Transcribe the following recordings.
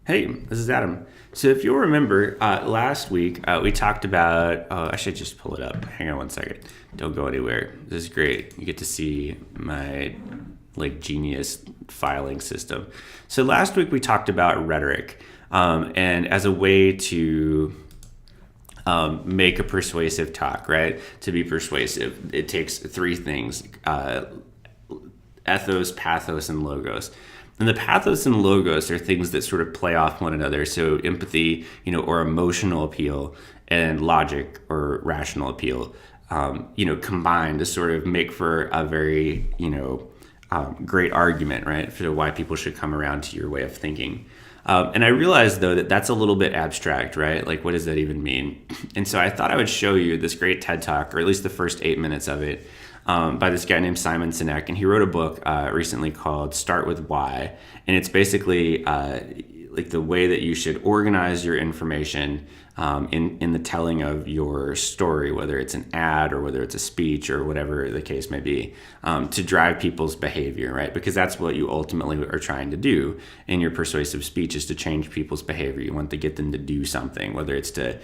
Hey, this is Adam. So if you'll remember, last week we talked about. Oh, I should just pull it up. Hang on one second. Don't go anywhere. This is great. You get to see my genius filing system. So last week we talked about rhetoric, and as a way to make a persuasive talk. Right? To be persuasive, it takes three things: ethos, pathos, and logos. And the pathos and logos are things that sort of play off one another. So empathy, or emotional appeal, and logic or rational appeal, combine to sort of make for a very, great argument, right, for why people should come around to your way of thinking. And I realized, though, that that's a little bit abstract, right? Like, what does that even mean? And so I thought I would show you this great TED Talk, or at least the first 8 minutes of it, by this guy named Simon Sinek. And he wrote a book recently called Start With Why. And it's basically like the way that you should organize your information in the telling of your story, whether it's an ad or whether it's a speech or whatever the case may be, to drive people's behavior, right? Because that's what you ultimately are trying to do in your persuasive speech, is to change people's behavior. You want to get them to do something, whether it's to,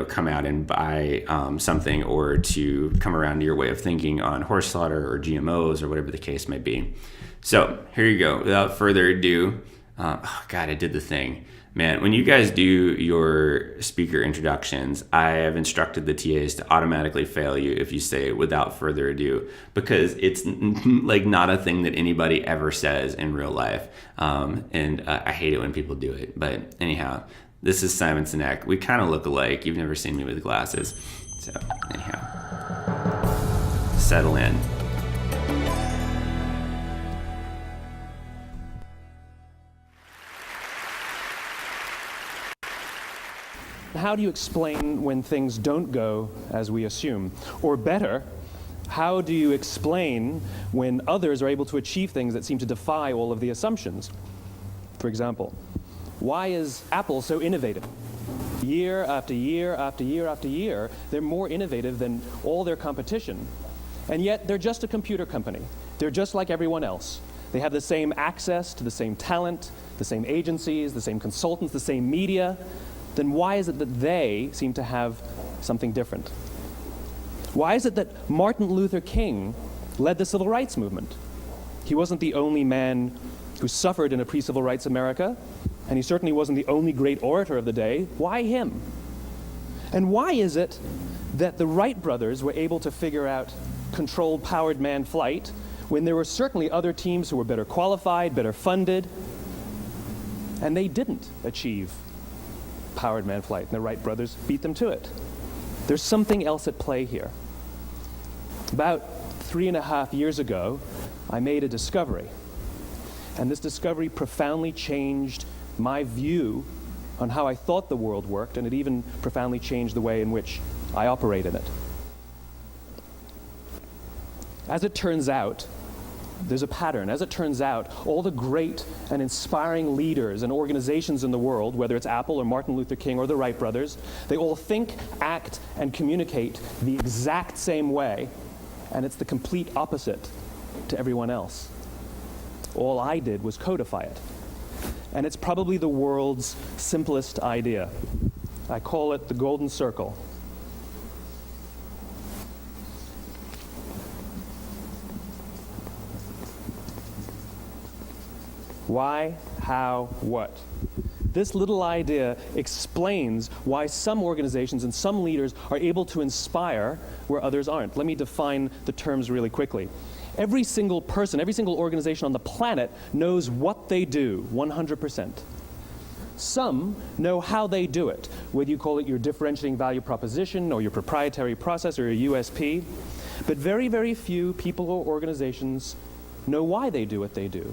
come out and buy something, or to come around to your way of thinking on horse slaughter or GMOs or whatever the case may be. So here you go. Without further ado, oh God, I did the thing. Man, when you guys do your speaker introductions, I have instructed the TAs to automatically fail you if you say without further ado, because it's like not a thing that anybody ever says in real life. And I hate it when people do it. But anyhow, this is Simon Sinek. We kind of look alike. You've never seen me with glasses. So anyhow, settle in. How do you explain when things don't go as we assume? Or better, how do you explain when others are able to achieve things that seem to defy all of the assumptions? For example, why is Apple so innovative? Year after year after year after year, they're more innovative than all their competition. And yet, they're just a computer company. They're just like everyone else. They have the same access to the same talent, the same agencies, the same consultants, the same media. Then why is it that they seem to have something different? Why is it that Martin Luther King led the civil rights movement? He wasn't the only man who suffered in a pre-civil rights America, and he certainly wasn't the only great orator of the day. Why him? And why is it that the Wright brothers were able to figure out controlled powered manned flight when there were certainly other teams who were better qualified, better funded, and they didn't achieve powered manned flight, and the Wright brothers beat them to it? There's something else at play here. About 3.5 years ago, I made a discovery, and this discovery profoundly changed my view on how I thought the world worked, and it even profoundly changed the way in which I operate in it. As it turns out, there's a pattern. As it turns out, all the great and inspiring leaders and organizations in the world, whether it's Apple or Martin Luther King or the Wright brothers, they all think, act, and communicate the exact same way, and it's the complete opposite to everyone else. All I did was codify it. And it's probably the world's simplest idea. I call it the golden circle. Why, how, what? This little idea explains why some organizations and some leaders are able to inspire where others aren't. Let me define the terms really quickly. Every single person, every single organization on the planet knows what they do, 100%. Some know how they do it, whether you call it your differentiating value proposition or your proprietary process or your USP. But very, very few people or organizations know why they do what they do.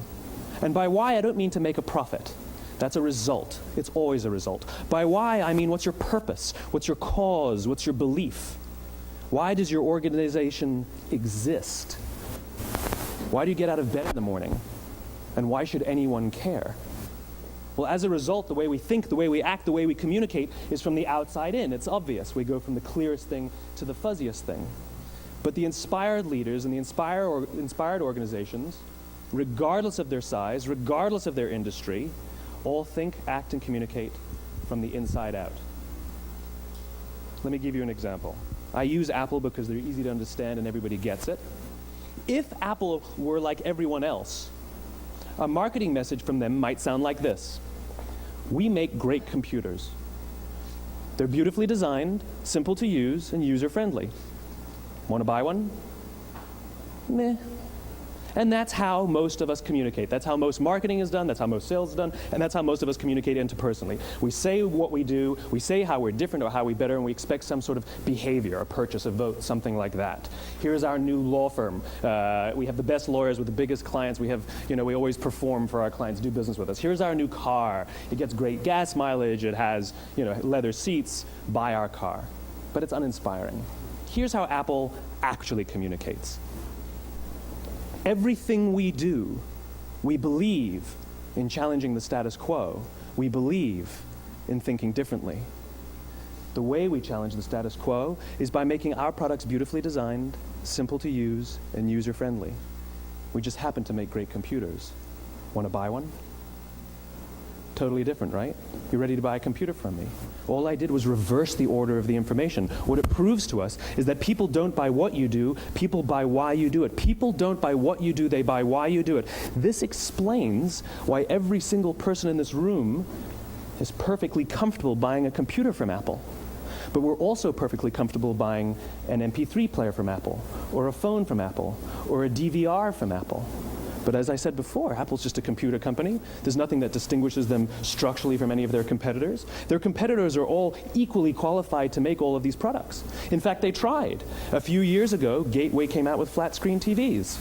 And by why, I don't mean to make a profit. That's a result. It's always a result. By why, I mean what's your purpose? What's your cause? What's your belief? Why does your organization exist? Why do you get out of bed in the morning? And why should anyone care? Well, as a result, the way we think, the way we act, the way we communicate is from the outside in. It's obvious. We go from the clearest thing to the fuzziest thing. But the inspired leaders and the inspired organizations, regardless of their size, regardless of their industry, all think, act, and communicate from the inside out. Let me give you an example. I use Apple because they're easy to understand and everybody gets it. If Apple were like everyone else, a marketing message from them might sound like this. We make great computers. They're beautifully designed, simple to use, and user-friendly. Want to buy one? Meh. And that's how most of us communicate. That's how most marketing is done, that's how most sales is done, and that's how most of us communicate interpersonally. We say what we do, we say how we're different or how we're better, and we expect some sort of behavior, a purchase, a vote, something like that. Here's our new law firm. We have the best lawyers with the biggest clients. We always perform for our clients, do business with us. Here's our new car. It gets great gas mileage. It has, leather seats. Buy our car. But it's uninspiring. Here's how Apple actually communicates. Everything we do, we believe in challenging the status quo. We believe in thinking differently. The way we challenge the status quo is by making our products beautifully designed, simple to use, and user-friendly. We just happen to make great computers. Want to buy one? Totally different, right? You're ready to buy a computer from me. All I did was reverse the order of the information. What it proves to us is that people don't buy what you do, people buy why you do it. People don't buy what you do, they buy why you do it. This explains why every single person in this room is perfectly comfortable buying a computer from Apple. But we're also perfectly comfortable buying an MP3 player from Apple, or a phone from Apple, or a DVR from Apple. But as I said before, Apple's just a computer company. There's nothing that distinguishes them structurally from any of their competitors. Their competitors are all equally qualified to make all of these products. In fact, they tried. A few years ago, Gateway came out with flat-screen TVs.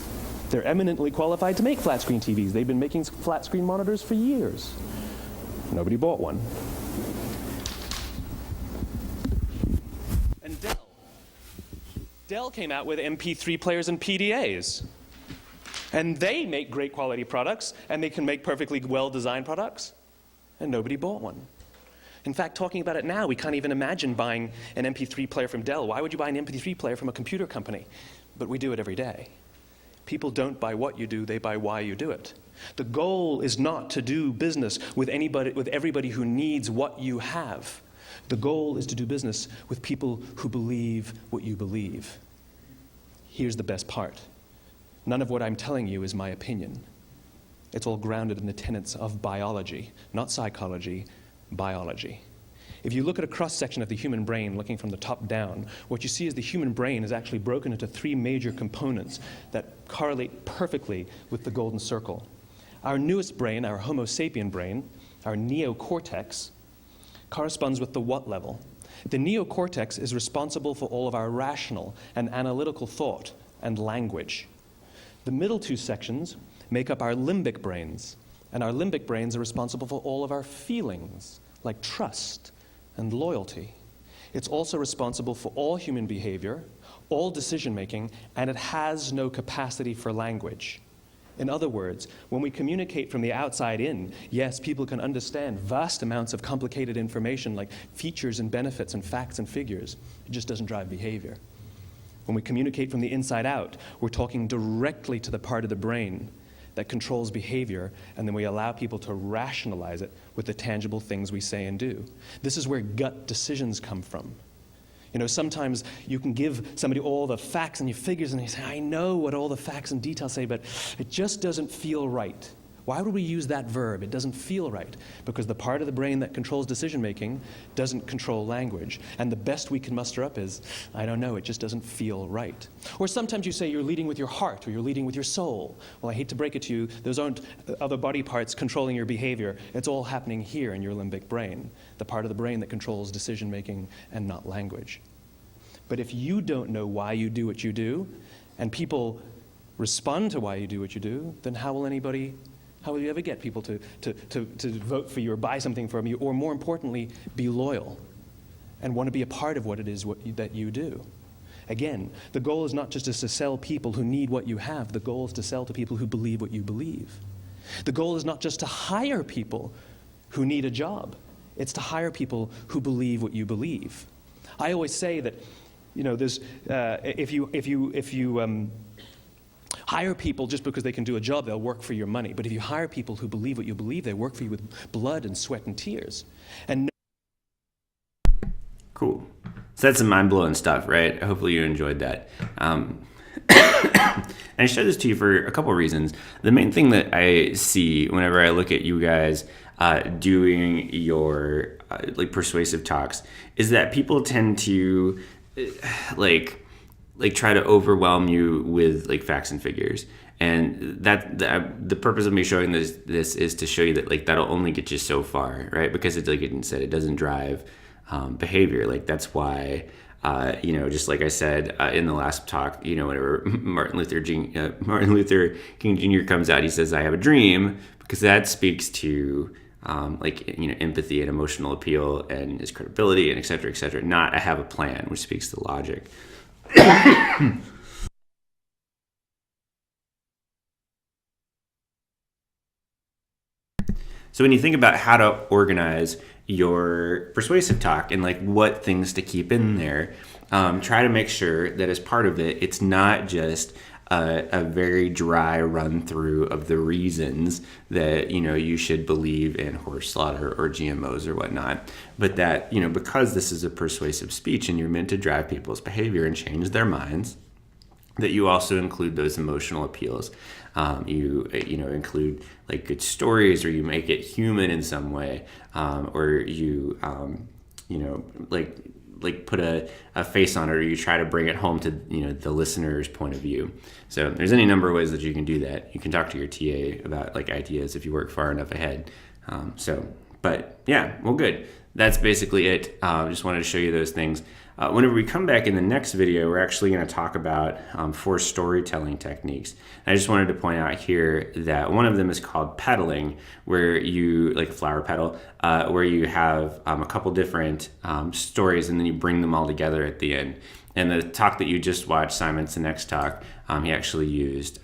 They're eminently qualified to make flat-screen TVs. They've been making flat-screen monitors for years. Nobody bought one. And Dell came out with MP3 players and PDAs. And they make great quality products, and they can make perfectly well-designed products, and nobody bought one. In fact, talking about it now, we can't even imagine buying an MP3 player from Dell. Why would you buy an MP3 player from a computer company? But we do it every day. People don't buy what you do, they buy why you do it. The goal is not to do business with everybody who needs what you have. The goal is to do business with people who believe what you believe. Here's the best part. None of what I'm telling you is my opinion. It's all grounded in the tenets of biology, not psychology, biology. If you look at a cross-section of the human brain, looking from the top down, what you see is the human brain is actually broken into three major components that correlate perfectly with the golden circle. Our newest brain, our Homo sapien brain, our neocortex, corresponds with the what level. The neocortex is responsible for all of our rational and analytical thought and language. The middle two sections make up our limbic brains, and our limbic brains are responsible for all of our feelings, like trust and loyalty. It's also responsible for all human behavior, all decision-making, and it has no capacity for language. In other words, when we communicate from the outside in, yes, people can understand vast amounts of complicated information like features and benefits and facts and figures. It just doesn't drive behavior. When we communicate from the inside out, we're talking directly to the part of the brain that controls behavior, and then we allow people to rationalize it with the tangible things we say and do. This is where gut decisions come from. Sometimes you can give somebody all the facts and your figures, and they say, I know what all the facts and details say, but it just doesn't feel right. Why would we use that verb? It doesn't feel right. Because the part of the brain that controls decision-making doesn't control language. And the best we can muster up is, I don't know, it just doesn't feel right. Or sometimes you say you're leading with your heart or you're leading with your soul. Well, I hate to break it to you, those aren't other body parts controlling your behavior. It's all happening here in your limbic brain, the part of the brain that controls decision-making and not language. But if you don't know why you do what you do, and people respond to why you do what you do, then how will you ever get people to vote for you or buy something from you, or more importantly, be loyal and want to be a part of what it is that you do? Again, the goal is not just to sell people who need what you have. The goal is to sell to people who believe what you believe. The goal is not just to hire people who need a job. It's to hire people who believe what you believe. I always say that, there's if you hire people just because they can do a job, they'll work for your money. But if you hire people who believe what you believe, they work for you with blood and sweat and tears. And cool. So that's some mind-blowing stuff, right? Hopefully you enjoyed that. And I share this to you for a couple of reasons. The main thing that I see whenever I look at you guys doing your like persuasive talks is that people tend to like try to overwhelm you with like facts and figures. And the purpose of me showing this is to show you that like that'll only get you so far, right? Because it's like it said, it doesn't drive behavior. Like that's why. Just like I said in the last talk, whenever Martin Luther King Jr. comes out, he says, "I have a dream," because that speaks to empathy and emotional appeal and his credibility and et cetera, not "I have a plan," which speaks to logic. So when you think about how to organize your persuasive talk and like what things to keep in there, try to make sure that as part of it, it's not just a very dry run through of the reasons that you should believe in horse slaughter or GMOs or whatnot, but that because this is a persuasive speech and you're meant to drive people's behavior and change their minds, that you also include those emotional appeals. You include like good stories, or you make it human in some way, or you put a face on it, or you try to bring it home to the listener's point of view. So there's any number of ways that you can do that. You can talk to your TA about like ideas if you work far enough ahead. But yeah, well, good. That's basically it. Just wanted to show you those things. Whenever we come back in the next video, we're actually going to talk about 4 storytelling techniques. And I just wanted to point out here that one of them is called pedaling, where you, like a flower petal, where you have a couple different stories and then you bring them all together at the end. And the talk that you just watched, Simon Sinek's talk, he actually used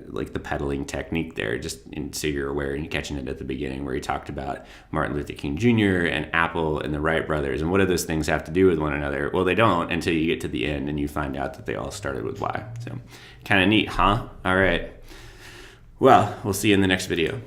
like the pedaling technique there, just so you're aware and you're catching it at the beginning, where he talked about Martin Luther King Jr. and Apple and the Wright brothers. And what do those things have to do with one another? Well, they don't until you get to the end and you find out that they all started with Y. So kind of neat, huh? All right. Well, we'll see you in the next video.